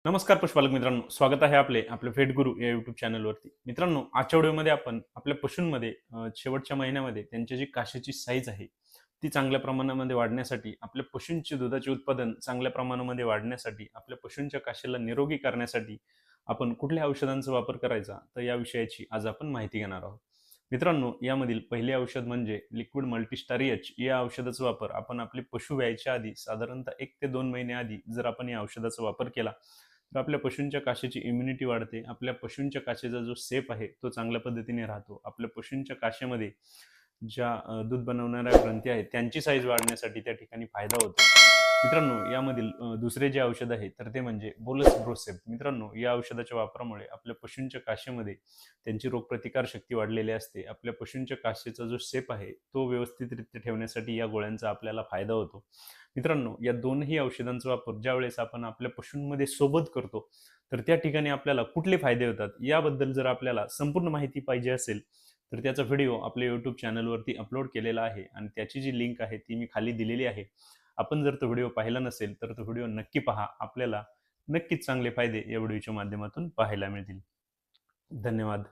नमस्कार पशुपालक मित्रांनो, स्वागत आहे आपल्या फेट गुरु या युट्यूब चॅनलवरती. मित्रांनो, आजच्या व्हिडिओमध्ये आपण आपल्या पशूंमध्ये शेवटच्या महिन्यामध्ये त्यांची जी कासेची साईज आहे ती चांगल्या प्रमाणामध्ये वाढण्यासाठी, आपल्या पशूंचे दुधाचे उत्पादन चांगल्या प्रमाणामध्ये वाढण्यासाठी, आपल्या पशूंच्या कासेला निरोगी करण्यासाठी आपण कुठल्या औषधांचा वापर करायचा, तर या विषयाची आज आपण माहिती घेणार आहोत. मित्रांनो, यामधील पहिले औषध म्हणजे लिक्विड मल्टीस्टार एच या औषधाचा वापर आपण आपले पशु व्यायच्या आधी साधारणतः 1 ते 2 महिने आधी जर आपण या औषधाचा वापर केला तर आपल्या पशूंच्या कासेची इम्युनिटी वाढते. आपल्या पशूंच्या कासेचा जो सेप आहे तो चांगल्या पद्धतीने राहतो. आपल्या पशूंच्या कासेमध्ये ज्या दूध बनवणाऱ्या ग्रंथी आहेत त्यांची साईज वाढण्यासाठी त्या ठिकाणी फायदा होतो. मित्रांनो, यामधील दुसरे जे औषध आहे तर ते म्हणजे बोलस ब्रोसेप. मित्रांनो, या औषधाच्या वापरामुळे आपल्या पशूंच्या कासेमध्ये त्यांची रोगप्रतिकार शक्ती वाढलेली असते. आपल्या पशूंच्या कासेचा जो सेप आहे तो व्यवस्थितरित्या ठेवण्यासाठी या गोळ्यांचा आपल्याला फायदा होतो. मित्रांनो, या दोनही औषधांचा वापर ज्यावेळेस आपण आपल्या पशूंमध्ये सोबत करतो तर त्या ठिकाणी आपल्याला कुठले फायदे होतात याबद्दल जर आपल्याला संपूर्ण माहिती पाहिजे असेल तर त्याचा व्हिडिओ आपल्या यूट्यूब चॅनलवरती अपलोड केलेला आहे आणि त्याची जी लिंक आहे ती मी खाली दिलेली आहे. आपण जर तो व्हिडिओ पाहिला नसेल तर तो व्हिडिओ नक्की पहा. आपल्याला नक्कीच चांगले फायदे या व्हिडिओच्या माध्यमातून पाहायला मिळतील. धन्यवाद.